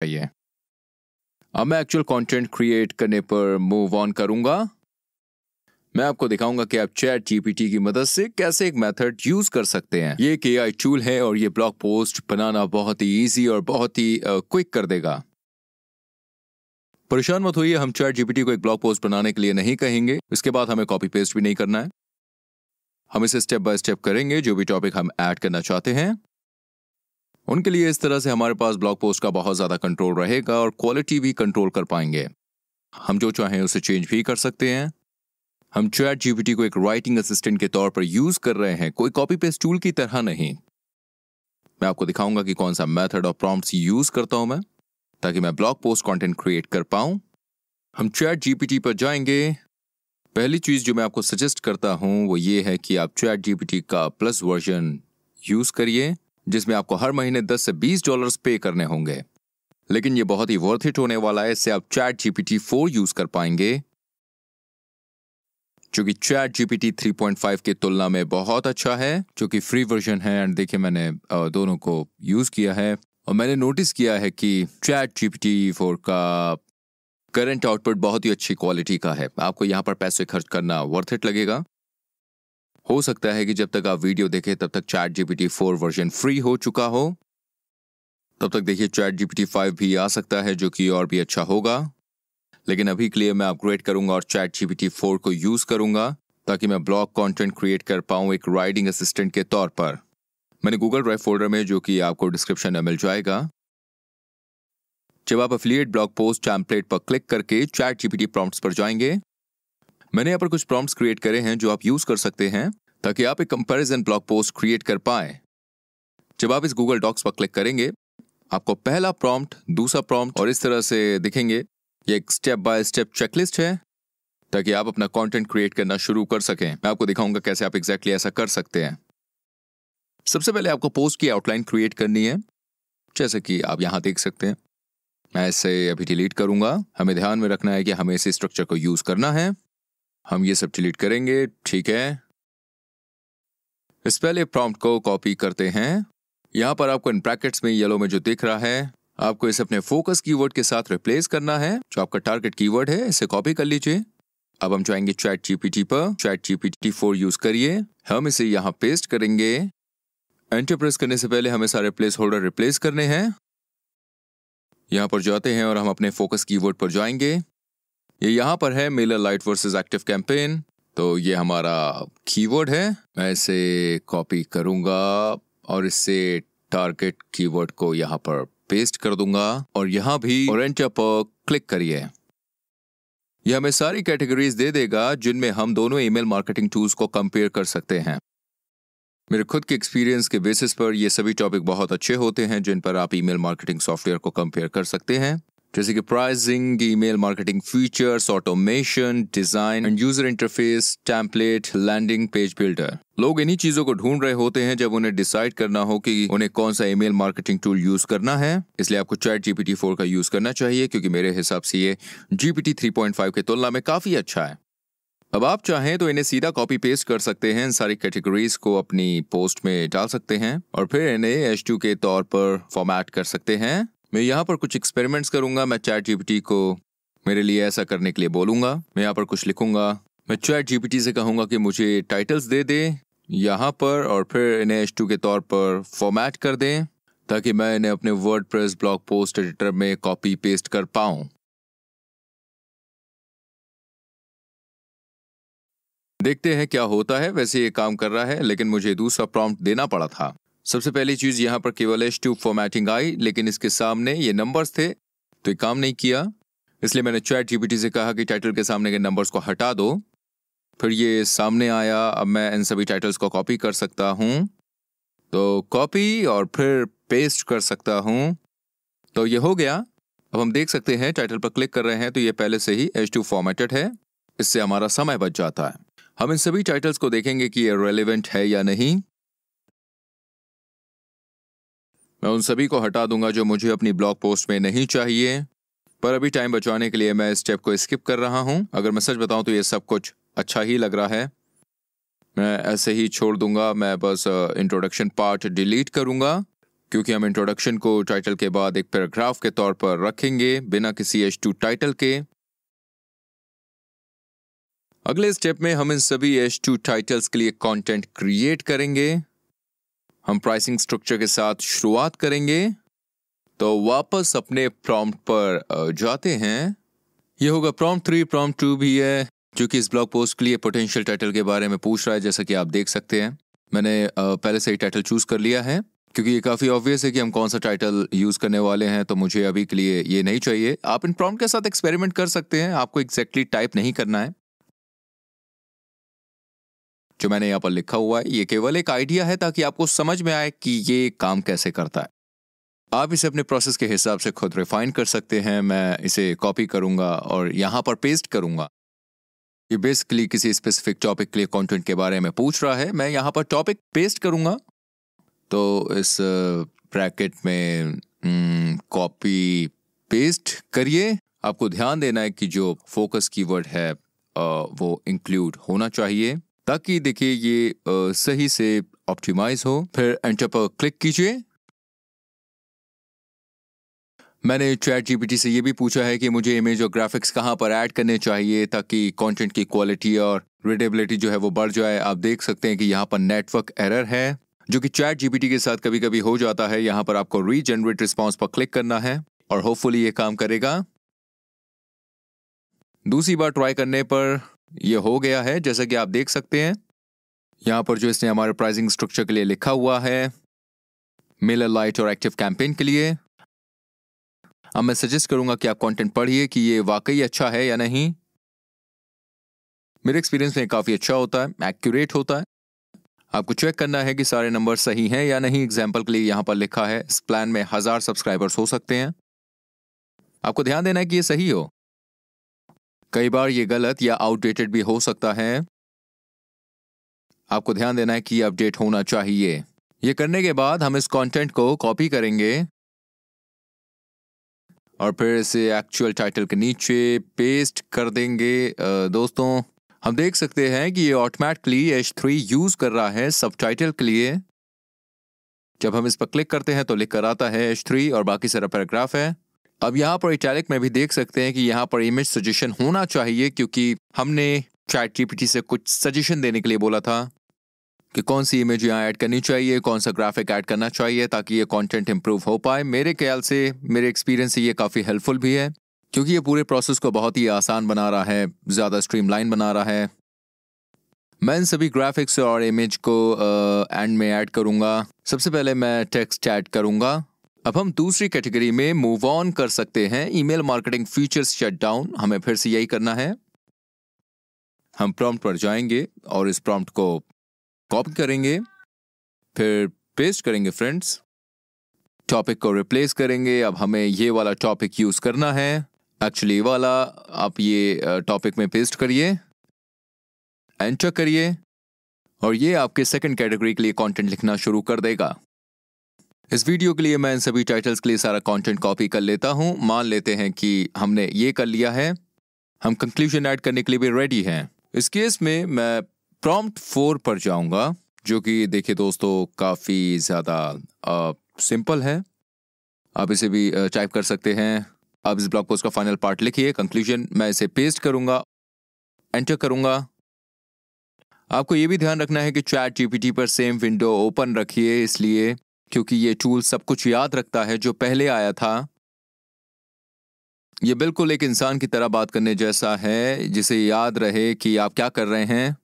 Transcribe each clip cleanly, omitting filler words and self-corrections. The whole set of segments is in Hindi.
चाहिए। अब मैं एक्चुअल कंटेंट क्रिएट करने पर मूव ऑन करूंगा। मैं आपको दिखाऊंगा कि आप चैट जीपीटी की मदद से कैसे एक मेथड यूज कर सकते हैं। ये एक एआई टूल है और ये ब्लॉग पोस्ट बनाना बहुत ही इजी और बहुत ही क्विक कर देगा। परेशान मत होइए, हम चैट जीपीटी को एक ब्लॉग पोस्ट बनाने के लिए नहीं कहेंगे। इसके बाद हमें कॉपी पेस्ट भी नहीं करना है। हम इसे स्टेप बाय स्टेप करेंगे। जो भी टॉपिक हम ऐड करना चाहते हैं उनके लिए इस तरह से हमारे पास ब्लॉग पोस्ट का बहुत ज्यादा कंट्रोल रहेगा और क्वालिटी भी कंट्रोल कर पाएंगे। हम जो चाहें उसे चेंज भी कर सकते हैं। हम चैट जीपीटी को एक राइटिंग असिस्टेंट के तौर पर यूज कर रहे हैं, कोई कॉपी पेस्ट टूल की तरह नहीं। मैं आपको दिखाऊंगा कि कौन सा मेथड और प्रॉम्प्ट्स यूज करता हूं मैं, ताकि मैं ब्लॉग पोस्ट कंटेंट क्रिएट कर पाऊं। हम चैट जीपीटी पर जाएंगे। पहली चीज जो मैं आपको सजेस्ट करता हूं वो ये है कि आप चैट जीपीटी का प्लस वर्जन यूज करिए, जिसमें आपको हर महीने 10 से $20 पे करने होंगे। लेकिन ये बहुत ही वर्थ इट होने वाला है। इससे आप चैट जीपीटी 4 यूज कर पाएंगे, जो कि चैट जीपीटी 3.5 की तुलना में बहुत अच्छा है, जो कि फ्री वर्जन है। एंड देखिए, मैंने दोनों को यूज किया है और मैंने नोटिस किया है कि चैट जीपीटी 4 का करंट आउटपुट बहुत ही अच्छी क्वालिटी का है। आपको यहाँ पर पैसे खर्च करना वर्थ इट लगेगा। हो सकता है कि जब तक आप वीडियो देखें तब तक चैट जीपीटी 4 वर्जन फ्री हो चुका हो। तब तक देखिए चैट जीपीटी 5 भी आ सकता है, जो कि और भी अच्छा होगा। लेकिन अभी के लिए मैं अपग्रेड करूंगा और चैट जीपीटी 4 को यूज करूंगा, ताकि मैं ब्लॉग कंटेंट क्रिएट कर पाऊं एक राइटिंग असिस्टेंट के तौर पर। मैंने गूगल ड्राइव फोल्डर में, जो कि आपको डिस्क्रिप्शन में मिल जाएगा। जब आप एफिलिएट ब्लॉग पोस्ट टेम्पलेट पर क्लिक करके चैट जीपीटी प्रॉम्प्ट्स पर जाएंगे, मैंने यहाँ पर कुछ प्रॉम्प्ट्स क्रिएट करे हैं जो आप यूज कर सकते हैं, ताकि आप एक कंपैरिजन ब्लॉग पोस्ट क्रिएट कर पाए। जब आप इस गूगल डॉक्स पर क्लिक करेंगे, आपको पहला प्रॉम्प्ट, दूसरा प्रॉम्प्ट और इस तरह से दिखेंगे। ये एक स्टेप बाय स्टेप चेकलिस्ट है, ताकि आप अपना कंटेंट क्रिएट करना शुरू कर सकें। मैं आपको दिखाऊंगा कैसे आप एग्जैक्टली ऐसा कर सकते हैं। सबसे पहले आपको पोस्ट की आउटलाइन क्रिएट करनी है, जैसे कि आप यहां देख सकते हैं। मैं इसे अभी डिलीट करूंगा। हमें ध्यान में रखना है कि हमें इस स्ट्रक्चर को यूज करना है। हम ये सब डिलीट करेंगे, ठीक है। इस पहले प्रॉम्प्ट को कॉपी करते हैं। यहां पर आपको इन ब्रैकेट्स में येलो में जो दिख रहा है, आपको इसे अपने फोकस कीवर्ड के साथ रिप्लेस करना है, जो आपका टारगेट कीवर्ड है। इसे कॉपी कर लीजिए। अब हम जाएंगे चैट जीपीटी पर। चैट जीपीटी 4 यूज करिए। हम इसे यहां पेस्ट करेंगे। एंटर प्रेस करने से पहले हमें सारे प्लेस होल्डर रिप्लेस करने हैं। यहां पर जाते हैं और हम अपने फोकस कीवर्ड पर जाएंगे। ये यहां पर है, Miller light versus active campaign. तो ये हमारा कीवर्ड है। मैं इसे कॉपी करूंगा और इससे टारगेट कीवर्ड को यहां पर पेस्ट कर दूंगा और यहां भी और एंटर पर क्लिक करिए। यह हमें सारी कैटेगरीज दे देगा जिनमें हम दोनों ईमेल मार्केटिंग टूल्स को कंपेयर कर सकते हैं। मेरे खुद के एक्सपीरियंस के बेसिस पर ये सभी टॉपिक बहुत अच्छे होते हैं, जिन पर आप ईमेल मार्केटिंग सॉफ्टवेयर को कंपेयर कर सकते हैं, जैसे कि pricing, email marketing features, automation, design and user interface, template, landing page builder. लोग इन्हीं चीजों को ढूंढ रहे होते हैं जब उन्हें डिसाइड करना हो कि उन्हें कौन सा ईमेल मार्केटिंग टूल यूज करना है। इसलिए आपको चैट जीपीटी 4 का यूज करना चाहिए, क्योंकि मेरे हिसाब से ये जीपीटी 3.5 की तुलना में काफी अच्छा है। अब आप चाहें तो इन्हें सीधा कॉपी पेस्ट कर सकते हैं, इन सारी कैटेगरीज को अपनी पोस्ट में डाल सकते हैं और फिर इन्हें H2 के तौर पर फॉर्मेट कर सकते हैं। मैं यहाँ पर कुछ एक्सपेरिमेंट्स करूंगा। मैं चैट जीपीटी को मेरे लिए ऐसा करने के लिए बोलूंगा। मैं यहाँ पर कुछ लिखूंगा। मैं चैट जीपीटी से कहूंगा कि मुझे टाइटल्स दे दे यहाँ पर और फिर इन्हें H2 के तौर पर फॉर्मेट कर दें, ताकि मैं इन्हें अपने वर्डप्रेस ब्लॉग पोस्ट एडिटर में कॉपी पेस्ट कर पाऊं। देखते हैं क्या होता है। वैसे ये काम कर रहा है, लेकिन मुझे दूसरा प्रॉम्प्ट देना पड़ा था। सबसे पहली चीज यहाँ पर केवल H2 फॉर्मेटिंग आई, लेकिन इसके सामने ये नंबर्स थे, तो ये काम नहीं किया। इसलिए मैंने चैट जीपीटी से कहा कि टाइटल के सामने के नंबर्स को हटा दो। फिर ये सामने आया। अब मैं इन सभी टाइटल्स को कॉपी कर सकता हूँ, तो कॉपी और फिर पेस्ट कर सकता हूँ। तो ये हो गया। अब हम देख सकते हैं, टाइटल पर क्लिक कर रहे हैं तो ये पहले से ही H2 फॉर्मेटेड है। इससे हमारा समय बच जाता है। हम इन सभी टाइटल्स को देखेंगे कि ये रेलेवेंट है या नहीं। मैं उन सभी को हटा दूंगा जो मुझे अपनी ब्लॉग पोस्ट में नहीं चाहिए, पर अभी टाइम बचाने के लिए मैं इस स्टेप को स्किप कर रहा हूं। अगर मैं सच बताऊं तो ये सब कुछ अच्छा ही लग रहा है। मैं ऐसे ही छोड़ दूंगा। मैं बस इंट्रोडक्शन पार्ट डिलीट करूंगा क्योंकि हम इंट्रोडक्शन को टाइटल के बाद एक पैराग्राफ के तौर पर रखेंगे बिना किसी H2 टाइटल के। अगले स्टेप में हम इन सभी H2 टाइटल्स के लिए कंटेंट क्रिएट करेंगे। हम प्राइसिंग स्ट्रक्चर के साथ शुरुआत करेंगे। तो वापस अपने प्रॉम्प्ट पर जाते हैं। ये होगा प्रॉम्प्ट 3। प्रॉम्प्ट 2 भी है जो कि इस ब्लॉग पोस्ट के लिए पोटेंशियल टाइटल के बारे में पूछ रहा है। जैसा कि आप देख सकते हैं मैंने पहले से ही टाइटल चूज कर लिया है, क्योंकि ये काफ़ी ऑब्वियस है कि हम कौन सा टाइटल यूज़ करने वाले हैं। तो मुझे अभी के लिए ये नहीं चाहिए। आप इन प्रॉम्प्ट के साथ एक्सपेरिमेंट कर सकते हैं, आपको एग्जैक्टली टाइप नहीं करना है। जो मैंने यहाँ पर लिखा हुआ है ये केवल एक आइडिया है ताकि आपको समझ में आए कि ये काम कैसे करता है। आप इसे अपने प्रोसेस के हिसाब से खुद रिफाइन कर सकते हैं। मैं इसे कॉपी करूंगा और यहाँ पर पेस्ट करूंगा। ये बेसिकली किसी स्पेसिफिक टॉपिक के लिए कंटेंट के बारे में पूछ रहा है। मैं यहाँ पर टॉपिक पेस्ट करूंगा। तो इस ब्रैकेट में कॉपी पेस्ट करिए। आपको ध्यान देना है कि जो फोकस कीवर्ड है वो इंक्लूड होना चाहिए, ताकि देखिए ये सही से ऑप्टिमाइज हो। फिर एंटर पर क्लिक कीजिए। मैंने चैट जीपीटी से ये भी पूछा है कि मुझे इमेज और ग्राफिक्स कहाँ पर ऐड करने चाहिए ताकि कंटेंट की क्वालिटी और रीडेबिलिटी जो है वो बढ़ जाए। आप देख सकते हैं कि यहाँ पर नेटवर्क एरर है, जो कि चैट जीपीटी के साथ कभी कभी हो जाता है। यहाँ पर आपको रीजनरेट रिस्पॉन्स पर क्लिक करना है और होपफुली ये काम करेगा। दूसरी बार ट्राई करने पर ये हो गया है, जैसा कि आप देख सकते हैं। यहाँ पर जो इसने हमारे प्राइसिंग स्ट्रक्चर के लिए लिखा हुआ है, मेलर लाइट और एक्टिव कैंपेन के लिए। अब मैं सजेस्ट करूंगा कि आप कंटेंट पढ़िए कि ये वाकई अच्छा है या नहीं। मेरे एक्सपीरियंस में काफ़ी अच्छा होता है, एक्यूरेट होता है। आपको चेक करना है कि सारे नंबर सही हैं या नहीं। एग्जाम्पल के लिए यहाँ पर लिखा है इस प्लान में 1000 सब्सक्राइबर्स हो सकते हैं। आपको ध्यान देना है कि ये सही हो। कई बार ये गलत या आउटडेटेड भी हो सकता है। आपको ध्यान देना है कि अपडेट होना चाहिए। ये करने के बाद हम इस कंटेंट को कॉपी करेंगे और फिर इसे एक्चुअल टाइटल के नीचे पेस्ट कर देंगे। दोस्तों हम देख सकते हैं कि ये ऑटोमेटिकली H3 यूज कर रहा है सबटाइटल के लिए। जब हम इस पर क्लिक करते हैं तो लिख कर आता है H3 और बाकी सारा पैराग्राफ है। अब यहाँ पर इटैलिक में भी देख सकते हैं कि यहाँ पर इमेज सजेशन होना चाहिए, क्योंकि हमने चैट जीपीटी से कुछ सजेशन देने के लिए बोला था कि कौन सी इमेज यहाँ ऐड करनी चाहिए, कौन सा ग्राफिक ऐड करना चाहिए ताकि ये कंटेंट इंप्रूव हो पाए। मेरे ख्याल से, मेरे एक्सपीरियंस से ये काफ़ी हेल्पफुल भी है, क्योंकि ये पूरे प्रोसेस को बहुत ही आसान बना रहा है, ज़्यादा स्ट्रीमलाइन बना रहा है। मैं इन सभी ग्राफिक्स और इमेज को एंड में ऐड करूँगा। सबसे पहले मैं टेक्स्ट ऐड करूँगा। अब हम दूसरी कैटेगरी में मूव ऑन कर सकते हैं, email marketing features shut down. हमें फिर से यही करना है। हम प्रॉम्प्ट पर जाएंगे और इस प्रॉम्प्ट को कॉपी करेंगे, फिर पेस्ट करेंगे फ्रेंड्स। टॉपिक को रिप्लेस करेंगे। अब हमें ये वाला टॉपिक यूज करना है, एक्चुअली वाला। आप ये टॉपिक में पेस्ट करिए, एंटर करिए और ये आपके सेकंड कैटेगरी के लिए कंटेंट लिखना शुरू कर देगा। इस वीडियो के लिए मैं इन सभी टाइटल्स के लिए सारा कंटेंट कॉपी कर लेता हूं। मान लेते हैं कि हमने ये कर लिया है। हम कंक्लूजन ऐड करने के लिए भी रेडी हैं। इस केस में मैं प्रॉम्प्ट 4 पर जाऊंगा, जो कि देखिए दोस्तों काफ़ी ज़्यादा सिंपल है। आप इसे भी टाइप कर सकते हैं। अब इस ब्लॉग पोस्ट का फाइनल पार्ट लिखिए, कंक्लूजन। मैं इसे पेस्ट करूंगा, एंटर करूंगा। आपको ये भी ध्यान रखना है कि चैट जीपीटी पर सेम विंडो ओपन रखिए, इसलिए क्योंकि ये टूल सब कुछ याद रखता है जो पहले आया था। ये बिल्कुल एक इंसान की तरह बात करने जैसा है, जिसे याद रहे कि आप क्या कर रहे हैं।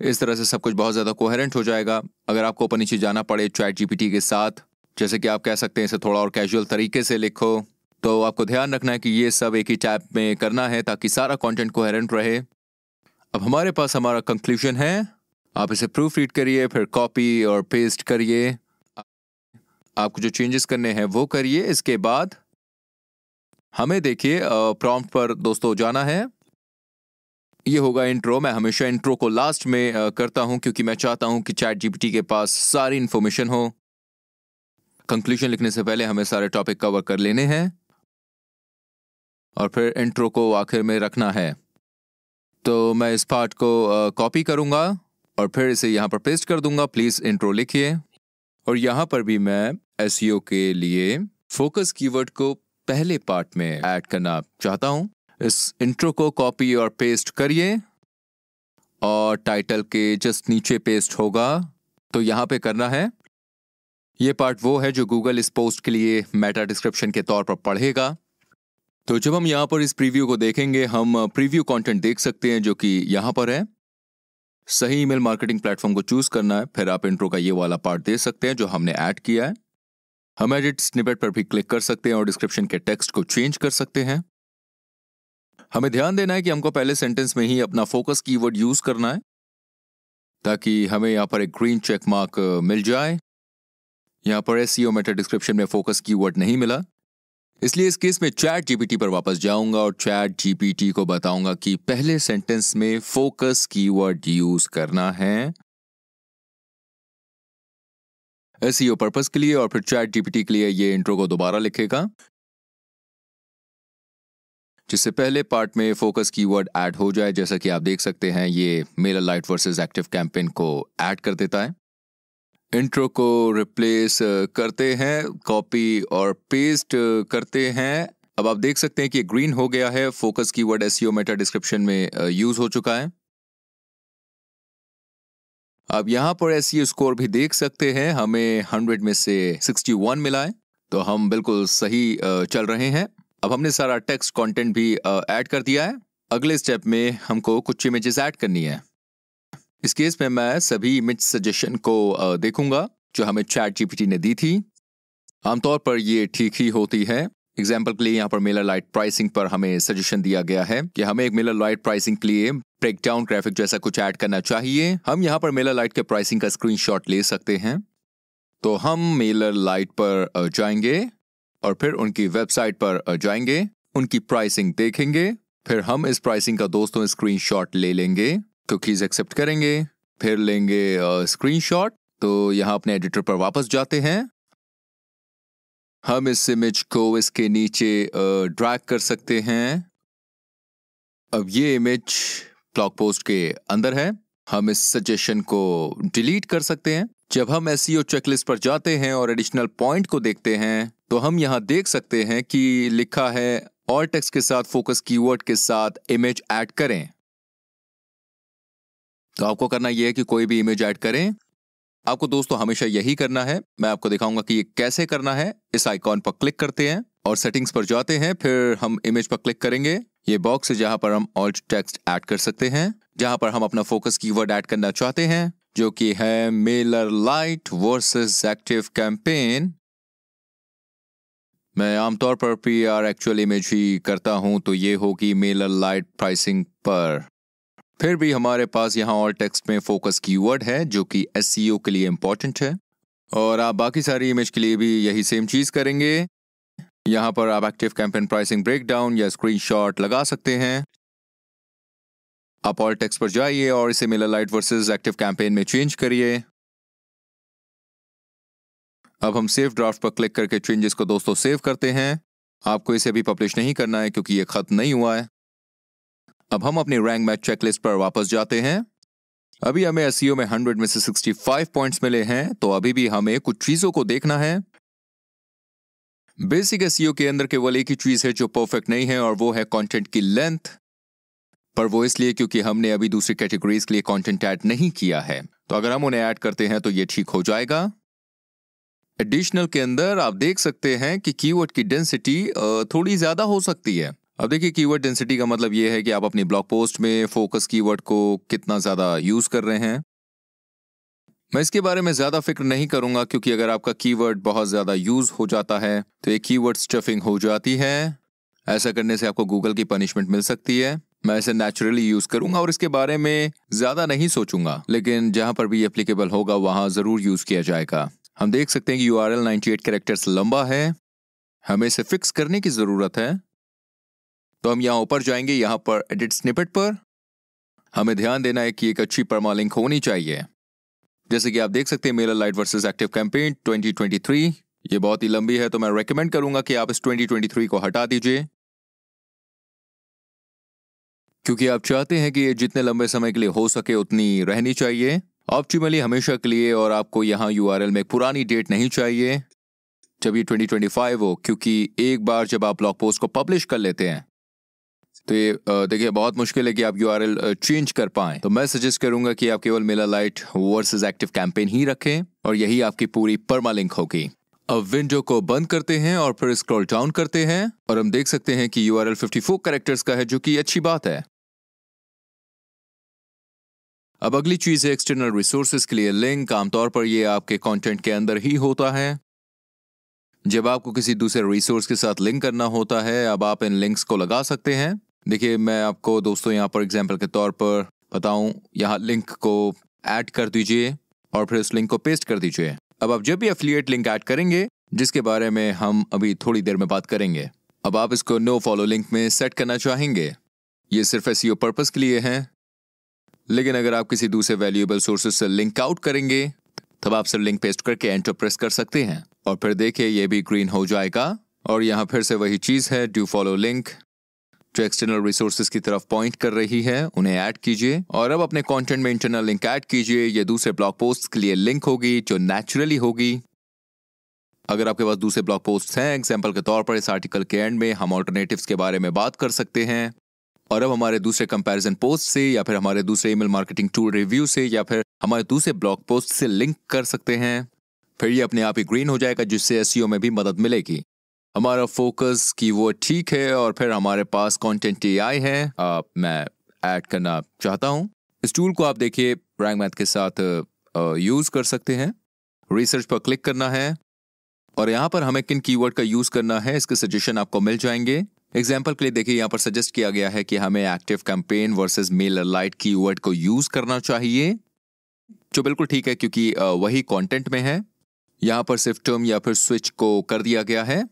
इस तरह से सब कुछ बहुत ज़्यादा कोहेरेंट हो जाएगा। अगर आपको ऊपर नीचे जाना पड़े चैट जीपीटी के साथ, जैसे कि आप कह सकते हैं इसे थोड़ा और कैजुअल तरीके से लिखो, तो आपको ध्यान रखना है कि ये सब एक ही टैब में करना है ताकि सारा कंटेंट कोहेरेंट रहे। अब हमारे पास हमारा कंक्लूजन है। आप इसे प्रूफ रीड करिए, फिर कॉपी और पेस्ट करिए। आपको जो चेंजेस करने हैं वो करिए। इसके बाद हमें देखिए प्रॉम्प्ट पर दोस्तों जाना है। ये होगा इंट्रो। मैं हमेशा इंट्रो को लास्ट में करता हूं, क्योंकि मैं चाहता हूं कि चैट जीपीटी के पास सारी इंफॉर्मेशन हो। कंक्लूजन लिखने से पहले हमें सारे टॉपिक कवर कर लेने हैं और फिर इंट्रो को आखिर में रखना है। तो मैं इस पार्ट को कॉपी करूंगा और फिर इसे यहाँ पर पेस्ट कर दूंगा। प्लीज़ इंट्रो लिखिए और यहाँ पर भी मैं एसईओ के लिए फोकस कीवर्ड को पहले पार्ट में ऐड करना चाहता हूँ। इस इंट्रो को कॉपी और पेस्ट करिए और टाइटल के जस्ट नीचे पेस्ट होगा, तो यहाँ पे करना है। ये पार्ट वो है जो गूगल इस पोस्ट के लिए मेटा डिस्क्रिप्शन के तौर पर पढ़ेगा। तो जब हम यहाँ पर इस प्रीव्यू को देखेंगे, हम प्रीव्यू कंटेंट देख सकते हैं जो कि यहाँ पर है। सही ईमेल मार्केटिंग प्लेटफॉर्म को चूज करना है, फिर आप इंट्रो का ये वाला पार्ट दे सकते हैं जो हमने ऐड किया है। हम एडिट स्निपेट पर भी क्लिक कर सकते हैं और डिस्क्रिप्शन के टेक्स्ट को चेंज कर सकते हैं। हमें ध्यान देना है कि हमको पहले सेंटेंस में ही अपना फोकस कीवर्ड यूज करना है, ताकि हमें यहाँ पर एक ग्रीन चेक मार्क मिल जाए। यहाँ पर एसईओ मेटा डिस्क्रिप्शन में फोकस कीवर्ड नहीं मिला, इसलिए इस केस में चैट जीपीटी पर वापस जाऊंगा और चैट जीपीटी को बताऊंगा कि पहले सेंटेंस में फोकस कीवर्ड यूज करना है एसईओ पर्पस के लिए। और फिर चैट जीपीटी के लिए ये इंट्रो को दोबारा लिखेगा, जिससे पहले पार्ट में फोकस कीवर्ड ऐड हो जाए। जैसा कि आप देख सकते हैं, ये Mailer light versus active campaign को ऐड कर देता है। इंट्रो को रिप्लेस करते हैं, कॉपी और पेस्ट करते हैं। अब आप देख सकते हैं कि ग्रीन हो गया है, focus keyword SEO Meta description में यूज हो चुका है। अब यहाँ पर एसईओ स्कोर भी देख सकते हैं, हमें 100 में से 61 मिला है, तो हम बिल्कुल सही चल रहे हैं। अब हमने सारा टेक्स्ट कंटेंट भी ऐड कर दिया है। अगले स्टेप में हमको कुछ इमेजेस ऐड करनी है। इस केस में मैं सभी इमेज सजेशन को देखूंगा जो हमें चैट जीपीटी ने दी थी। आमतौर पर ये ठीक ही होती है। एग्जाम्पल के लिए यहाँ पर मेलर लाइट प्राइसिंग पर हमें सजेशन दिया गया है कि हमें एक मेलर लाइट प्राइसिंग के लिए ब्रेकडाउन ग्राफिक जैसा कुछ ऐड करना चाहिए। हम यहाँ पर मेलर लाइट के प्राइसिंग का स्क्रीनशॉट ले सकते हैं। तो हम मेलर लाइट पर जाएंगे और फिर उनकी वेबसाइट पर जाएंगे, उनकी प्राइसिंग देखेंगे, फिर हम इस प्राइसिंग का दोस्तों स्क्रीनशॉट ले लेंगे, कुकीज एक्सेप्ट करेंगे, फिर लेंगे स्क्रीनशॉट। तो यहाँ अपने एडिटर पर वापस जाते हैं। हम इस इमेज को इसके नीचे ड्रैग कर सकते हैं। अब ये इमेज ब्लॉग पोस्ट के अंदर है। हम इस सजेशन को डिलीट कर सकते हैं। जब हम एसईओ चेकलिस्ट पर जाते हैं और एडिशनल पॉइंट को देखते हैं, तो हम यहाँ देख सकते हैं कि लिखा है ऑल टेक्स्ट के साथ फोकस कीवर्ड के साथ इमेज ऐड करें। तो आपको करना यह है कि कोई भी इमेज ऐड करें। आपको दोस्तों हमेशा यही करना है। मैं आपको दिखाऊंगा कि ये कैसे करना है। इस आइकॉन पर क्लिक करते हैं और सेटिंग्स पर जाते हैं, फिर हम इमेज पर क्लिक करेंगे। ये बॉक्स है जहां पर हम ऑल टेक्स्ट ऐड कर सकते हैं, जहां पर हम अपना फोकस कीवर्ड ऐड करना चाहते हैं, जो कि है Mailer light versus active campaign. मैं आमतौर पर PR एक्चुअल इमेज ही करता हूं, तो ये होगी मेलर लाइट प्राइसिंग पर। फिर भी हमारे पास यहाँ ऑल टेक्स्ट में फोकस कीवर्ड है जो कि एसईओ के लिए इंपॉर्टेंट है। और आप बाकी सारी इमेज के लिए भी यही सेम चीज करेंगे। यहाँ पर आप एक्टिव कैंपेन प्राइसिंग ब्रेकडाउन या स्क्रीनशॉट लगा सकते हैं। आप ऑल टेक्स्ट पर जाइए और इसे Mailer light versus active campaign में चेंज करिए। अब हम सेव ड्राफ्ट पर क्लिक करके चेंजेस को दोस्तों सेव करते हैं। आपको इसे भी पब्लिश नहीं करना है क्योंकि ये खत्म नहीं हुआ है। अब हम अपनी रैंक मैच चेकलिस्ट पर वापस जाते हैं। अभी हमें एसईओ में 100 में से 65 पॉइंट्स मिले हैं, तो अभी भी हमें कुछ चीजों को देखना है। बेसिक एसईओ के अंदर केवल एक ही चीज है जो परफेक्ट नहीं है, और वो है कंटेंट की लेंथ। पर वो इसलिए क्योंकि हमने अभी दूसरी कैटेगरीज के लिए कंटेंट ऐड नहीं किया है। तो अगर हम उन्हें ऐड करते हैं तो ये ठीक हो जाएगा। एडिशनल के अंदर आप देख सकते हैं कि कीवर्ड की डेंसिटी थोड़ी ज्यादा हो सकती है। अब देखिए, कीवर्ड डेंसिटी का मतलब ये है कि आप अपनी ब्लॉग पोस्ट में फोकस कीवर्ड को कितना ज्यादा यूज कर रहे हैं। मैं इसके बारे में ज्यादा फिक्र नहीं करूंगा, क्योंकि अगर आपका कीवर्ड बहुत ज्यादा यूज हो जाता है तो ये कीवर्ड स्टफिंग हो जाती है। ऐसा करने से आपको गूगल की पनिशमेंट मिल सकती है। मैं इसे नेचुरली यूज करूंगा और इसके बारे में ज्यादा नहीं सोचूंगा, लेकिन जहां पर भी एप्लीकेबल होगा वहां जरूर यूज किया जाएगा। हम देख सकते हैं कि URL 98 कैरेक्टर्स लंबा है। हमें इसे फिक्स करने की जरूरत है। तो हम यहाँ ऊपर जाएंगे, यहाँ पर एडिट स्निपेट पर। हमें ध्यान देना है कि एक अच्छी परमालिंक होनी चाहिए। जैसे कि आप देख सकते हैं, Mailer light versus active campaign 2023, ये बहुत ही लंबी है, तो मैं रेकमेंड करूंगा कि आप इस 2023 को हटा दीजिए, क्योंकि आप चाहते हैं कि ये जितने लंबे समय के लिए हो सके उतनी रहनी चाहिए। ऑप्टिमली हमेशा के लिए, और आपको यहाँ यूआरएल में पुरानी डेट नहीं चाहिए जब ये 2025 हो, क्योंकि एक बार जब आप ब्लॉग पोस्ट को पब्लिश कर लेते हैं तो ये देखिए बहुत मुश्किल है कि आप यूआरएल चेंज कर पाएं। तो मैं सजेस्ट करूंगा कि आप केवल MailerLite वर्सेस एक्टिव कैंपेन ही रखें और यही आपकी पूरी परमालिंक होगी। अब विंडो को बंद करते हैं और फिर स्क्रॉल डाउन करते हैं और हम देख सकते हैं कि यूआरएल 54 कैरेक्टर्स का है, जो कि अच्छी बात है। अब अगली चीज है एक्सटर्नल रिसोर्सेज के लिए लिंक। आमतौर पर ये आपके कंटेंट के अंदर ही होता है। जब आपको किसी दूसरे रिसोर्स के साथ लिंक करना होता है, अब आप इन लिंक्स को लगा सकते हैं। देखिए मैं आपको दोस्तों यहाँ पर एग्जांपल के तौर पर बताऊं, यहाँ लिंक को ऐड कर दीजिए और फिर उस लिंक को पेस्ट कर दीजिए। अब आप जब भी एफिलिएट लिंक ऐड करेंगे, जिसके बारे में हम अभी थोड़ी देर में बात करेंगे, अब आप इसको नो फॉलो लिंक में सेट करना चाहेंगे। ये सिर्फ एसईओ पर्पस के लिए है, लेकिन अगर आप किसी दूसरे वैल्यूएबल सोर्सेज से लिंक आउट करेंगे तब आप सिर्फ लिंक पेस्ट करके एंटर प्रेस कर सकते हैं और फिर देखिए ये भी ग्रीन हो जाएगा। और यहाँ फिर से वही चीज है, डू फॉलो लिंक जो एक्सटर्नल रिसोर्सेज की तरफ पॉइंट कर रही है, उन्हें ऐड कीजिए और अब अपने कंटेंट में इंटरनल लिंक ऐड कीजिए। ये दूसरे ब्लॉग पोस्ट के लिए लिंक होगी जो नेचुरली होगी। अगर आपके पास दूसरे ब्लॉग पोस्ट हैं, एग्जांपल के तौर पर इस आर्टिकल के एंड में हम ऑल्टरनेटिव्स के बारे में बात कर सकते हैं और अब हमारे दूसरे कंपैरिजन पोस्ट से या फिर हमारे दूसरे ईमेल मार्केटिंग टूल रिव्यू से या फिर हमारे दूसरे ब्लॉग पोस्ट से लिंक कर सकते हैं। फिर ये अपने आप ही ग्रीन हो जाएगा, जिससे एसईओ में भी मदद मिलेगी। हमारा फोकस कीवर्ड ठीक है और फिर हमारे पास कंटेंट एआई है। मैं ऐड करना चाहता हूँ। इस टूल को आप देखिए रैंक मैथ के साथ यूज कर सकते हैं। रिसर्च पर क्लिक करना है और यहाँ पर हमें किन कीवर्ड का यूज करना है इसके सजेशन आपको मिल जाएंगे। एग्जाम्पल के लिए देखिए यहाँ पर सजेस्ट किया गया है कि हमें active campaign versus MailerLite keyword को यूज करना चाहिए, जो बिल्कुल ठीक है क्योंकि वही कंटेंट में है। यहाँ पर सिर्फ टर्म या फिर स्विच को कर दिया गया है,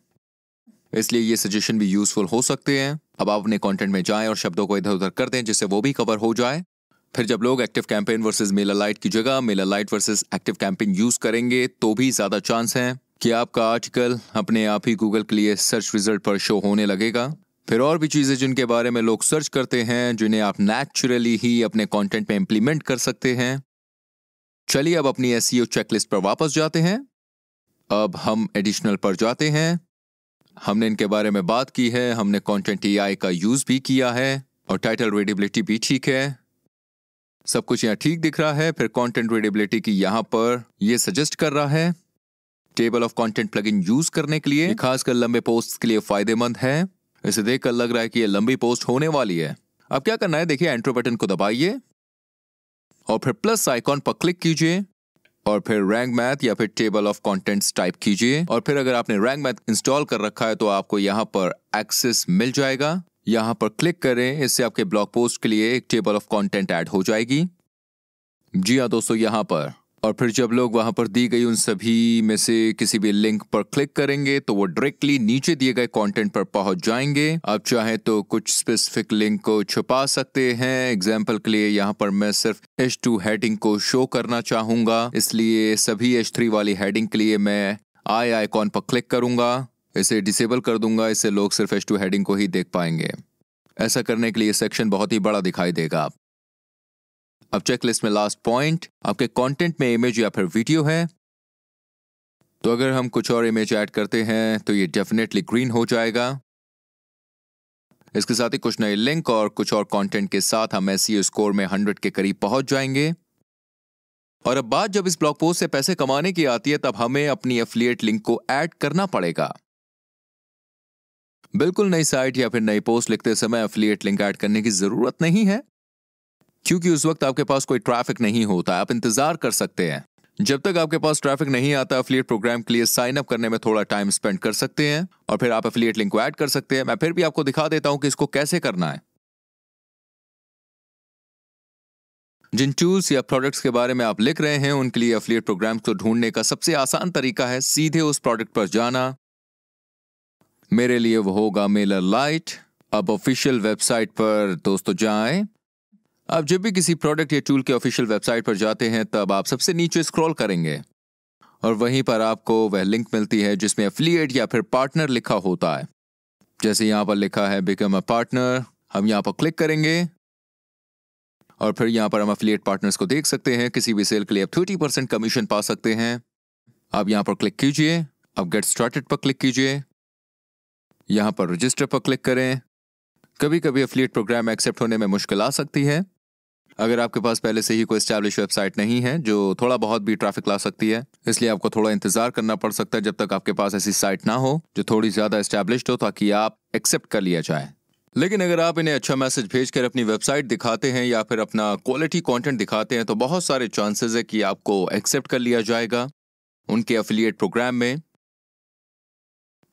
इसलिए ये सजेशन भी यूजफुल हो सकते हैं। अब आप अपने कंटेंट में जाएं और शब्दों को इधर उधर कर दें जिससे वो भी कवर हो जाए। फिर जब लोग एक्टिव कैंपेन वर्सेस MailerLite की जगह MailerLite versus active campaign use करेंगे तो भी ज्यादा चांस है कि आपका आर्टिकल अपने आप ही गूगल के लिए सर्च रिजल्ट पर शो होने लगेगा। फिर और भी चीजें जिनके बारे में लोग सर्च करते हैं, जिन्हें आप नेचुरली ही अपने कंटेंट में इंप्लीमेंट कर सकते हैं। चलिए अब अपनी एसईओ चेकलिस्ट पर वापस जाते हैं। अब हम एडिशनल पर जाते हैं। हमने इनके बारे में बात की है, हमने कंटेंट एआई का यूज भी किया है और टाइटल रीडेबिलिटी भी ठीक है। सब कुछ यहाँ ठीक दिख रहा है। फिर कंटेंट रीडेबिलिटी की यहाँ पर ये सजेस्ट कर रहा है table of content plugin use करने के लिए, खासकर लंबे पोस्ट के लिए फायदेमंद है। इसे देखकर लग रहा है कि ये लंबी पोस्ट होने वाली है। अब क्या करना है, देखिए एंटर बटन को दबाइए और फिर प्लस आइकॉन पर क्लिक कीजिए और फिर रैंक मैथ या फिर टेबल ऑफ कंटेंट्स टाइप कीजिए और फिर अगर आपने रैंक मैथ इंस्टॉल कर रखा है तो आपको यहाँ पर एक्सेस मिल जाएगा। यहाँ पर क्लिक करें, इससे आपके ब्लॉग पोस्ट के लिए एक टेबल ऑफ कंटेंट ऐड हो जाएगी। जी हाँ दोस्तों, यहाँ पर। और फिर जब लोग वहां पर दी गई उन सभी में से किसी भी लिंक पर क्लिक करेंगे तो वो डायरेक्टली नीचे दिए गए कंटेंट पर पहुंच जाएंगे। आप चाहे तो कुछ स्पेसिफिक लिंक को छुपा सकते हैं। एग्जांपल के लिए यहाँ पर मैं सिर्फ H2 हेडिंग को शो करना चाहूंगा, इसलिए सभी H3 वाली हेडिंग के लिए मैं आई आइकॉन पर क्लिक करूंगा। इसे डिसेबल कर दूंगा, इससे लोग सिर्फ H2 हेडिंग को ही देख पाएंगे। ऐसा करने के लिए सेक्शन बहुत ही बड़ा दिखाई देगा। अब चेकलिस्ट में लास्ट पॉइंट, आपके कंटेंट में इमेज या फिर वीडियो है, तो अगर हम कुछ और इमेज ऐड करते हैं तो ये डेफिनेटली ग्रीन हो जाएगा। इसके साथ ही कुछ नए लिंक और कुछ और कंटेंट के साथ हम एसईओ स्कोर में 100 के करीब पहुंच जाएंगे। और अब बात जब इस ब्लॉग पोस्ट से पैसे कमाने की आती है, तब हमें अपनी एफिलिएट लिंक को ऐड करना पड़ेगा। बिल्कुल नई साइट या फिर नई पोस्ट लिखते समय एफिलिएट लिंक ऐड करने की जरूरत नहीं है, क्योंकि उस वक्त आपके पास कोई ट्रैफिक नहीं होता। आप इंतजार कर सकते हैं जब तक आपके पास ट्रैफिक नहीं आता। एफिलिएट प्रोग्राम के लिए साइन अप करने में थोड़ा टाइम स्पेंड कर सकते हैं और फिर आप एफिलिएट लिंक को ऐड कर सकते हैं। मैं फिर भी आपको दिखा देता हूं कि इसको कैसे करना है। जिन टूल्स या प्रोडक्ट्स के बारे में आप लिख रहे हैं, उनके लिए एफिलिएट प्रोग्राम को ढूंढने का सबसे आसान तरीका है सीधे उस प्रोडक्ट पर जाना। मेरे लिए वो होगा MailerLite। अब ऑफिशियल वेबसाइट पर दोस्तों जाएं। आप जब भी किसी प्रोडक्ट या टूल के ऑफिशियल वेबसाइट पर जाते हैं, तब आप सबसे नीचे स्क्रॉल करेंगे और वहीं पर आपको वह लिंक मिलती है जिसमें एफिलिएट या फिर पार्टनर लिखा होता है। जैसे यहाँ पर लिखा है बिकम अ पार्टनर, हम यहाँ पर क्लिक करेंगे और फिर यहाँ पर हम एफिलिएट पार्टनर्स को देख सकते हैं। किसी भी सेल के लिए आप 30% कमीशन पा सकते हैं। आप यहाँ पर क्लिक कीजिए, अब गेट स्टार्टेड पर क्लिक कीजिए, यहाँ पर रजिस्टर पर क्लिक करें। कभी कभी एफिलिएट प्रोग्राम एक्सेप्ट होने में मुश्किल आ सकती है। अगर आपके पास पहले से ही कोई एस्टैब्लिश वेबसाइट नहीं है जो थोड़ा बहुत भी ट्रैफिक ला सकती है, इसलिए आपको थोड़ा इंतजार करना पड़ सकता है जब तक आपके पास ऐसी साइट ना हो जो थोड़ी ज्यादा एस्टैब्लिश्ड हो, ताकि आप एक्सेप्ट कर लिया जाए। लेकिन अगर आप इन्हें अच्छा मैसेज भेजकर अपनी वेबसाइट दिखाते हैं या फिर अपना क्वालिटी कंटेंट दिखाते हैं तो बहुत सारे चांसेस है कि आपको एक्सेप्ट कर लिया जाएगा उनके एफिलिएट प्रोग्राम में।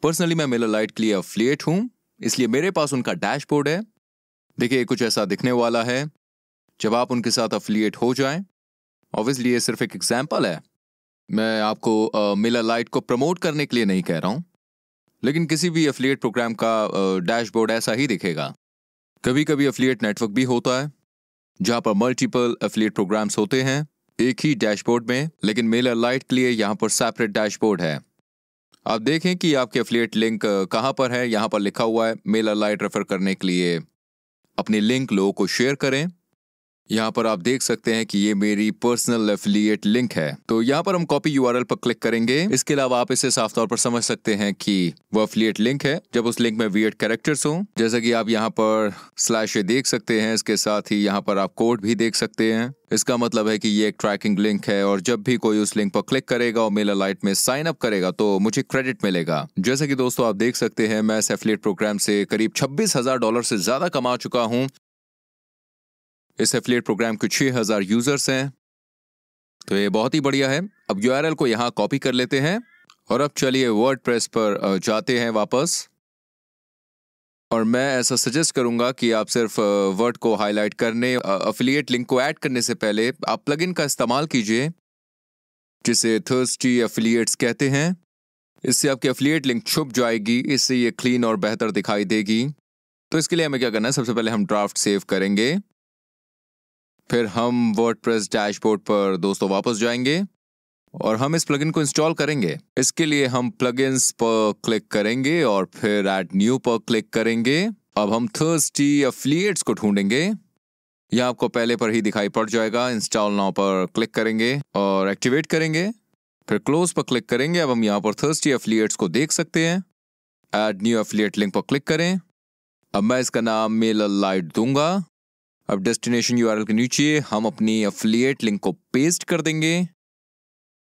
पर्सनली मैं MailerLite के लिए एफिलिएट हूं, इसलिए मेरे पास उनका डैशबोर्ड है। देखिए कुछ ऐसा दिखने वाला है जब आप उनके साथ एफिलिएट हो जाएं। ऑब्वियसली ये सिर्फ एक एग्जांपल है, मैं आपको MailerLite को प्रमोट करने के लिए नहीं कह रहा हूं, लेकिन किसी भी एफिलिएट प्रोग्राम का डैशबोर्ड ऐसा ही दिखेगा। कभी कभी एफिलिएट नेटवर्क भी होता है जहां पर मल्टीपल एफिलिएट प्रोग्राम्स होते हैं एक ही डैशबोर्ड में, लेकिन MailerLite के लिए यहाँ पर सेपरेट डैशबोर्ड है। आप देखें कि आपके एफिलिएट लिंक कहाँ पर है। यहाँ पर लिखा हुआ है MailerLite रेफर करने के लिए अपनी लिंक लोगों को शेयर करें। यहाँ पर आप देख सकते हैं कि ये मेरी पर्सनल एफिलिएट लिंक है, तो यहाँ पर हम कॉपी यूआरएल पर क्लिक करेंगे। इसके अलावा आप इसे साफ तौर पर समझ सकते हैं कि वो एफिलिएट लिंक है जब उस लिंक में वियर्ड कैरेक्टर्स हों, जैसा कि आप यहाँ पर स्लैश देख सकते हैं। इसके साथ ही यहाँ पर आप कोड भी देख सकते हैं। इसका मतलब है कि ये एक ट्रैकिंग लिंक है और जब भी कोई उस लिंक पर क्लिक करेगा और MailerLite में साइन अप करेगा तो मुझे क्रेडिट मिलेगा। जैसा कि दोस्तों आप देख सकते हैं, मैं इस एफिलिएट प्रोग्राम से करीब $26,000 से ज्यादा कमा चुका हूँ। इस एफिलिएट प्रोग्राम के 6,000 यूजर्स हैं, तो ये बहुत ही बढ़िया है। अब यूआरएल को यहाँ कॉपी कर लेते हैं और अब चलिए वर्डप्रेस पर जाते हैं वापस। और मैं ऐसा सजेस्ट करूंगा कि आप सिर्फ वर्ड को हाईलाइट करने, एफिलिएट लिंक को ऐड करने से पहले आप प्लगइन का इस्तेमाल कीजिए जिसे थर्स्टी एफिलिएट्स कहते हैं। इससे आपकी एफिलिएट लिंक छुप जाएगी, इससे ये क्लीन और बेहतर दिखाई देगी। तो इसके लिए हमें क्या करना है, सबसे पहले हम ड्राफ्ट सेव करेंगे, फिर हम वर्डप्रेस डैशबोर्ड पर दोस्तों वापस जाएंगे और हम इस प्लगइन को इंस्टॉल करेंगे। इसके लिए हम प्लगइन्स पर क्लिक करेंगे और फिर ऐड न्यू पर क्लिक करेंगे। अब हम थर्स्टी एफिलिएट्स को ढूंढेंगे, यह आपको पहले पर ही दिखाई पड़ जाएगा। इंस्टॉल नाउ पर क्लिक करेंगे और एक्टिवेट करेंगे, फिर क्लोज पर क्लिक करेंगे। अब हम यहाँ पर थर्स्टी एफिलिएट्स को देख सकते हैं। ऐड न्यू एफिलिएट लिंक पर क्लिक करें। अब मैं इसका नाम MailerLite दूंगा। अब डेस्टिनेशन यूआरएल के नीचे हम अपनी एफिलिएट लिंक को पेस्ट कर देंगे,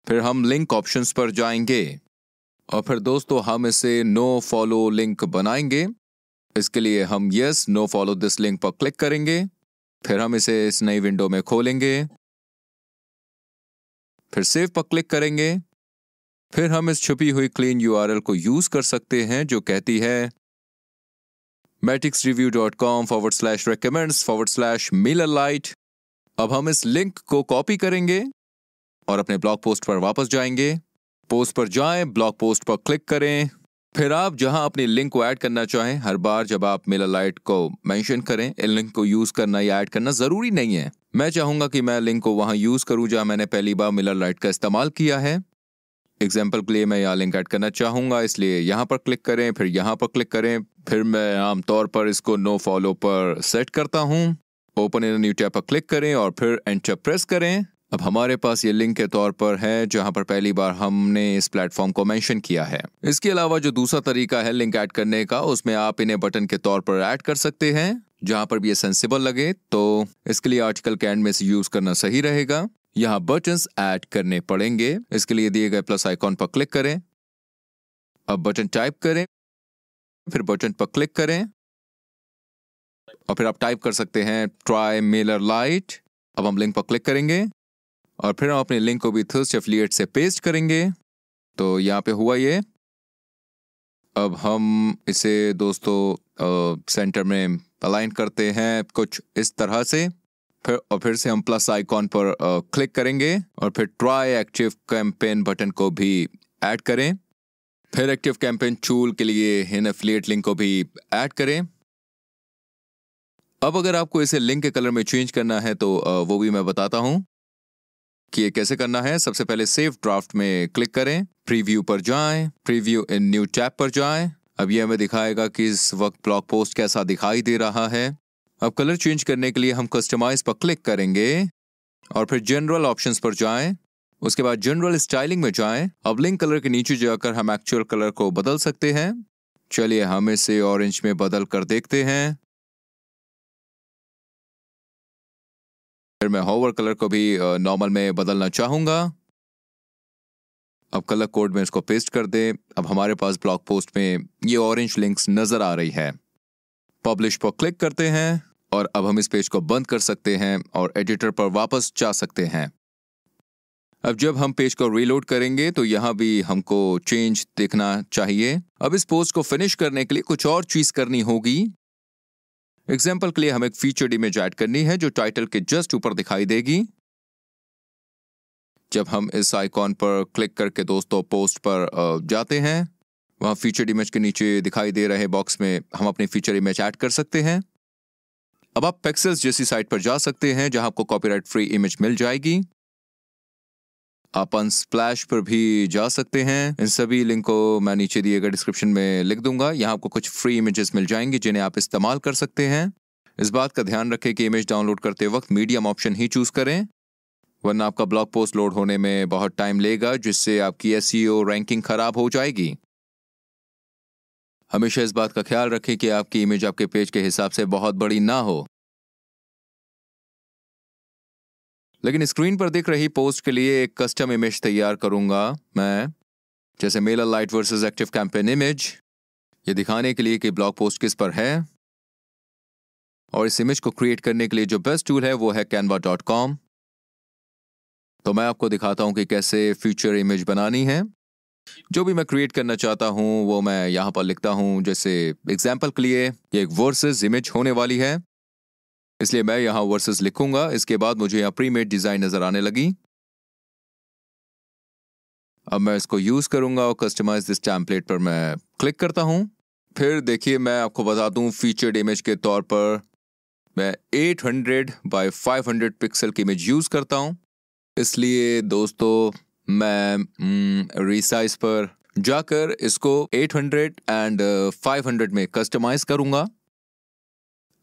फिर हम लिंक ऑप्शंस पर जाएंगे और फिर दोस्तों हम इसे नो फॉलो लिंक बनाएंगे। इसके लिए हम yes no follow this link पर क्लिक करेंगे, फिर हम इसे इस नई विंडो में खोलेंगे, फिर सेव पर क्लिक करेंगे। फिर हम इस छुपी हुई क्लीन यूआरएल को यूज कर सकते हैं जो कहती है matixreview.com/recommends/MailerLite। अब हम इस लिंक को कॉपी करेंगे और अपने ब्लॉग पोस्ट पर वापस जाएंगे। पोस्ट पर जाएं, ब्लॉग पोस्ट पर क्लिक करें, फिर आप जहां अपनी लिंक को ऐड करना चाहें, हर बार जब आप MailerLite को मेंशन करें, इस लिंक को यूज करना या ऐड करना जरूरी नहीं है। मैं चाहूंगा कि मैं लिंक को वहां यूज करूं जहां मैंने पहली बार MailerLite का इस्तेमाल किया है। एग्जाम्पल के लिए मैं यहाँ लिंक ऐड करना चाहूंगा, इसलिए यहाँ पर क्लिक करें, फिर यहाँ पर क्लिक करें। फिर मैं आमतौर पर इसको नो फॉलो पर सेट करता हूँ। ओपन इन न्यू टैब पर क्लिक करें और फिर एंटर प्रेस करें। अब हमारे पास ये लिंक के तौर पर है जहां पर पहली बार हमने इस प्लेटफॉर्म को मेंशन किया है। इसके अलावा जो दूसरा तरीका है लिंक ऐड करने का, उसमें आप इन्हें बटन के तौर पर ऐड कर सकते हैं जहां पर भी ये सेंसिबल लगे। तो इसके लिए आर्टिकल के एंड में से यूज करना सही रहेगा। यहाँ बटन्स ऐड करने पड़ेंगे। इसके लिए दिए गए प्लस आइकॉन पर क्लिक करें, अब बटन टाइप करें, फिर बटन पर क्लिक करें और फिर आप टाइप कर सकते हैं ट्राई MailerLite। अब हम लिंक पर क्लिक करेंगे और फिर हम अपने लिंक को भी थर्स्टी एफिलिएट से पेस्ट करेंगे। तो यहाँ पे हुआ ये। अब हम इसे दोस्तों सेंटर में अलाइन करते हैं कुछ इस तरह से। फिर से हम प्लस आइकॉन पर क्लिक करेंगे और फिर ट्राई एक्टिव कैंपेन बटन को भी ऐड करें। फिर एक्टिव कैंपेन टूल के लिए इन एफिलिएट लिंक को भी ऐड करें। अब अगर आपको इसे लिंक के कलर में चेंज करना है तो वो भी मैं बताता हूं कि ये कैसे करना है। सबसे पहले सेव ड्राफ्ट में क्लिक करें, प्रीव्यू पर जाएं, प्रीव्यू इन न्यू टैब पर जाएं। अब ये हमें दिखाएगा कि इस वक्त ब्लॉग पोस्ट कैसा दिखाई दे रहा है। अब कलर चेंज करने के लिए हम कस्टमाइज पर क्लिक करेंगे और फिर जनरल ऑप्शंस पर जाएं। उसके बाद जनरल स्टाइलिंग में जाएं। अब लिंक कलर के नीचे जाकर हम एक्चुअल कलर को बदल सकते हैं। चलिए हम इसे ऑरेंज में बदल कर देखते हैं। फिर मैं होवर कलर को भी नॉर्मल में बदलना चाहूंगा। अब कलर कोड में इसको पेस्ट कर दें। अब हमारे पास ब्लॉग पोस्ट में ये ऑरेंज लिंक्स नजर आ रही है। पब्लिश पर क्लिक करते हैं और अब हम इस पेज को बंद कर सकते हैं और एडिटर पर वापस जा सकते हैं। अब जब हम पेज को रीलोड करेंगे तो यहाँ भी हमको चेंज देखना चाहिए। अब इस पोस्ट को फिनिश करने के लिए कुछ और चीज करनी होगी। एग्जाम्पल के लिए हम एक फीचर्ड इमेज ऐड करनी है जो टाइटल के जस्ट ऊपर दिखाई देगी। जब हम इस आइकॉन पर क्लिक करके दोस्तों पोस्ट पर जाते हैं, वहां फीचर्ड इमेज के नीचे दिखाई दे रहे बॉक्स में हम अपनी फीचर इमेज ऐड कर सकते हैं। अब आप पिक्सेल्स जैसी साइट पर जा सकते हैं जहां आपको कॉपीराइट फ्री इमेज मिल जाएगी। आप अनस्प्लैश पर भी जा सकते हैं। इन सभी लिंक को मैं नीचे दिए गए डिस्क्रिप्शन में लिख दूंगा। यहाँ आपको कुछ फ्री इमेजेस मिल जाएंगी जिन्हें आप इस्तेमाल कर सकते हैं। इस बात का ध्यान रखें कि इमेज डाउनलोड करते वक्त मीडियम ऑप्शन ही चूज करें, वरना आपका ब्लॉग पोस्ट लोड होने में बहुत टाइम लेगा, जिससे आपकी एसईओ रैंकिंग खराब हो जाएगी। हमेशा इस बात का ख्याल रखें कि आपकी इमेज आपके पेज के हिसाब से बहुत बड़ी ना हो। लेकिन स्क्रीन पर दिख रही पोस्ट के लिए एक कस्टम इमेज तैयार करूंगा मैं, जैसे Mailer light versus active campaign image, ये दिखाने के लिए कि ब्लॉग पोस्ट किस पर है। और इस इमेज को क्रिएट करने के लिए जो बेस्ट टूल है वो है canva.com। तो मैं आपको दिखाता हूं कि कैसे फ्यूचर इमेज बनानी है। जो भी मैं क्रिएट करना चाहता हूं वो मैं यहां पर लिखता हूं। जैसे एग्जाम्पल के लिए ये एक वर्सेस इमेज होने वाली है, इसलिए मैं यहां वर्सेस लिखूंगा। इसके बाद मुझे यहां प्रीमेड डिजाइन नजर आने लगी। अब मैं इसको यूज करूंगा और कस्टमाइज दिस टेम्पलेट पर मैं क्लिक करता हूं। फिर देखिए मैं आपको बता दूं, फीचर्ड इमेज के तौर पर मैं 800 बाय 500 पिक्सल की इमेज यूज करता हूं। इसलिए दोस्तों मैं रिसाइज पर जाकर इसको 800 एंड 500 में कस्टमाइज करूंगा।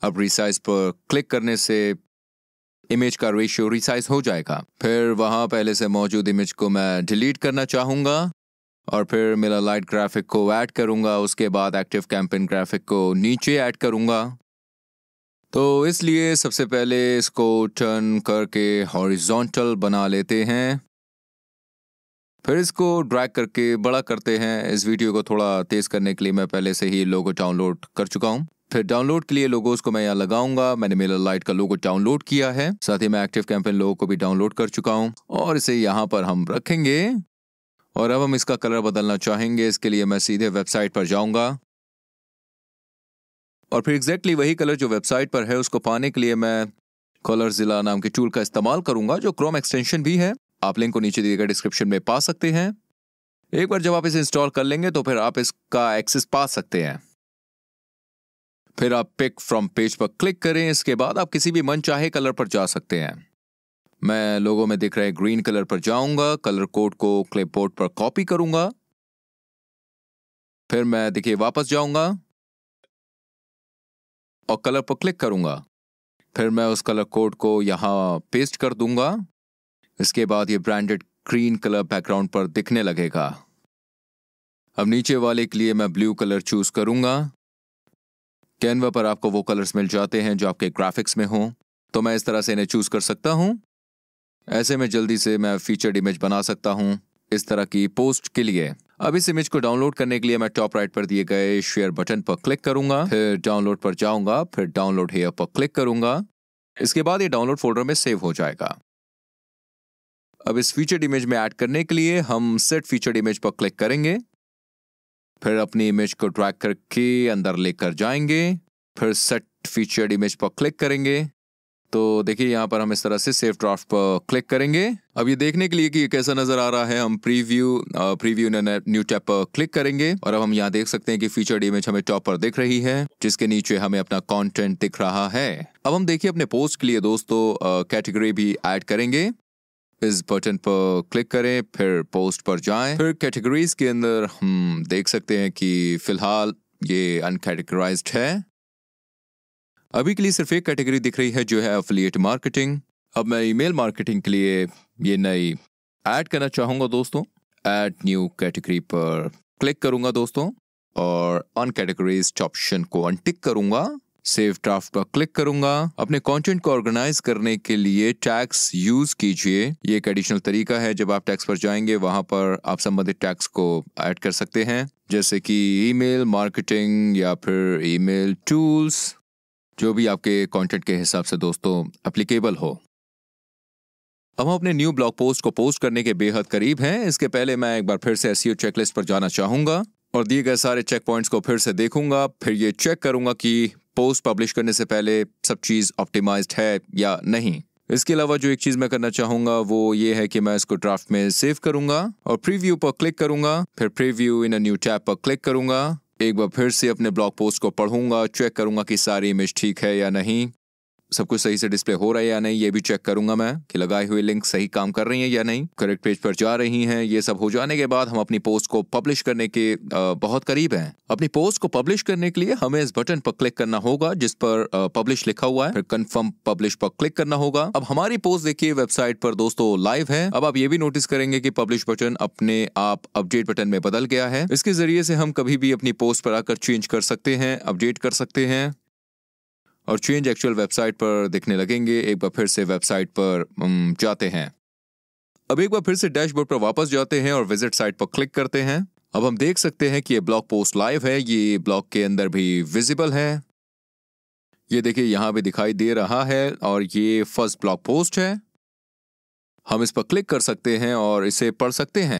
अब रिसाइज पर क्लिक करने से इमेज का रेशियो रिसाइज हो जाएगा। फिर वहां पहले से मौजूद इमेज को मैं डिलीट करना चाहूंगा और फिर मेरा लाइट ग्राफिक को ऐड करूंगा। उसके बाद एक्टिव कैंपेन ग्राफिक को नीचे ऐड करूंगा। तो इसलिए सबसे पहले इसको टर्न करके हॉरिजॉन्टल बना लेते हैं। फिर इसको ड्रैग करके बड़ा करते हैं। इस वीडियो को थोड़ा तेज करने के लिए मैं पहले से ही लोगो डाउनलोड कर चुका हूँ। फिर डाउनलोड के लिए लोगोस को मैं यहाँ लगाऊंगा। मैंने मेलर लाइट का लोगो डाउनलोड किया है, साथ ही मैं एक्टिव कैंपेन लोगो को भी डाउनलोड कर चुका हूँ और इसे यहाँ पर हम रखेंगे। और अब हम इसका कलर बदलना चाहेंगे। इसके लिए मैं सीधे वेबसाइट पर जाऊंगा और फिर एग्जैक्टली वही कलर जो वेबसाइट पर है उसको पाने के लिए मैं कलरजिला नाम के टूल का इस्तेमाल करूंगा, जो क्रोम एक्सटेंशन भी है। आप लिंक को नीचे दिए गए डिस्क्रिप्शन में पा सकते हैं। एक बार जब आप इसे इंस्टॉल कर लेंगे तो फिर आप इसका एक्सेस पा सकते हैं। फिर आप पिक फ्रॉम पेज पर क्लिक करें। इसके बाद आप किसी भी मनचाहे कलर पर जा सकते हैं। मैं लोगो में दिख रहे ग्रीन कलर पर जाऊंगा। कलर कोड को क्लिपबोर्ड पर कॉपी करूंगा। फिर मैं देखिए वापस जाऊंगा और कलर पर क्लिक करूंगा। फिर मैं उस कलर कोड को यहां पेस्ट कर दूंगा। इसके बाद ये ब्रांडेड ग्रीन कलर बैकग्राउंड पर दिखने लगेगा। अब नीचे वाले के लिए मैं ब्लू कलर चूज करूंगा। कैनवा पर आपको वो कलर्स मिल जाते हैं जो आपके ग्राफिक्स में हों, तो मैं इस तरह से इन्हें चूज कर सकता हूं। ऐसे में जल्दी से मैं फीचर्ड इमेज बना सकता हूं इस तरह की पोस्ट के लिए। अब इस इमेज को डाउनलोड करने के लिए मैं टॉप राइट पर दिए गए शेयर बटन पर क्लिक करूंगा। फिर डाउनलोड पर जाऊंगा। फिर डाउनलोड हियर पर क्लिक करूंगा। इसके बाद ये डाउनलोड फोल्डर में सेव हो जाएगा। अब इस फीचर्ड इमेज में ऐड करने के लिए हम सेट फीचर्ड इमेज पर क्लिक करेंगे। फिर अपनी इमेज को ड्रैग करके अंदर लेकर जाएंगे। फिर सेट फीचर्ड इमेज पर क्लिक करेंगे। तो देखिए यहाँ पर हम इस तरह से सेव ड्राफ्ट पर क्लिक करेंगे। अब ये देखने के लिए कि ये कैसा नजर आ रहा है, हम प्रीव्यू न्यू टैब पर क्लिक करेंगे और अब हम यहाँ देख सकते हैं कि फीचर्ड इमेज हमें टॉप पर दिख रही है, जिसके नीचे हमें अपना कंटेंट दिख रहा है। अब हम देखिए अपने पोस्ट के लिए दोस्तों कैटेगरी भी ऐड करेंगे। इस बटन पर क्लिक करें, फिर पोस्ट पर जाएं। फिर कैटेगरीज के अंदर हम देख सकते हैं कि फिलहाल ये अनकैटेगराइज्ड है। अभी के लिए सिर्फ एक कैटेगरी दिख रही है जो है एफिलिएट मार्केटिंग। अब मैं ईमेल मार्केटिंग के लिए ये नई ऐड करना चाहूँगा दोस्तों। ऐड न्यू कैटेगरी पर क्लिक करूँगा दोस्तों और अन कैटेगरीज ऑप्शन को अनटिक करूँगा। सेव ड्राफ्ट पर क्लिक करूंगा। अपने कंटेंट को ऑर्गेनाइज करने के लिए टैग्स यूज कीजिए। ये एक एडिशनल तरीका है। जब आप टैग्स पर जाएंगे वहां पर आप संबंधित टैग्स को ऐड कर सकते हैं, जैसे कि ईमेल मार्केटिंग या फिर ईमेल टूल्स, जो भी आपके कंटेंट के हिसाब से दोस्तों एप्लीकेबल हो। अब हम अपने न्यू ब्लॉग पोस्ट को पोस्ट करने के बेहद करीब हैं। इसके पहले मैं एक बार फिर से एसईओ चेकलिस्ट पर जाना चाहूंगा और दिए गए सारे चेक पॉइंट्स को फिर से देखूंगा। फिर ये चेक करूंगा कि पोस्ट पब्लिश करने से पहले सब चीज़ ऑप्टिमाइज्ड है या नहीं। इसके अलावा जो एक चीज़ मैं करना चाहूँगा वो ये है कि मैं इसको ड्राफ्ट में सेव करूँगा और प्रीव्यू पर क्लिक करूँगा। फिर preview in a new tab पर क्लिक करूँगा। एक बार फिर से अपने ब्लॉग पोस्ट को पढ़ूंगा, चेक करूँगा कि सारी इमेज ठीक है या नहीं, सब कुछ सही से डिस्प्ले हो रहा है या नहीं, ये भी चेक करूंगा मैं कि लगाए हुए लिंक सही काम कर रही हैं या नहीं, करेक्ट पेज पर जा रही हैं। ये सब हो जाने के बाद हम अपनी पोस्ट को पब्लिश करने के बहुत करीब हैं। अपनी पोस्ट को पब्लिश करने के लिए हमें इस बटन पर क्लिक करना होगा जिस पर पब्लिश लिखा हुआ है। फिर कंफर्म पब्लिश पर क्लिक करना होगा। अब हमारी पोस्ट देखिए वेबसाइट पर दोस्तों लाइव है। अब आप ये भी नोटिस करेंगे कि पब्लिश बटन अपने आप अपडेट बटन में बदल गया है। इसके जरिए से हम कभी भी अपनी पोस्ट पर आकर चेंज कर सकते हैं, अपडेट कर सकते हैं और चेंज एक्चुअल वेबसाइट पर दिखने लगेंगे। एक बार फिर से वेबसाइट पर जाते हैं। अब एक बार फिर से डैशबोर्ड पर वापस जाते हैं और विजिट साइट पर क्लिक करते हैं। अब हम देख सकते हैं कि ये ब्लॉग पोस्ट लाइव है। ये ब्लॉग के अंदर भी विजिबल है। ये देखिए यहाँ भी दिखाई दे रहा है और ये फर्स्ट ब्लॉग पोस्ट है। हम इस पर क्लिक कर सकते हैं और इसे पढ़ सकते हैं।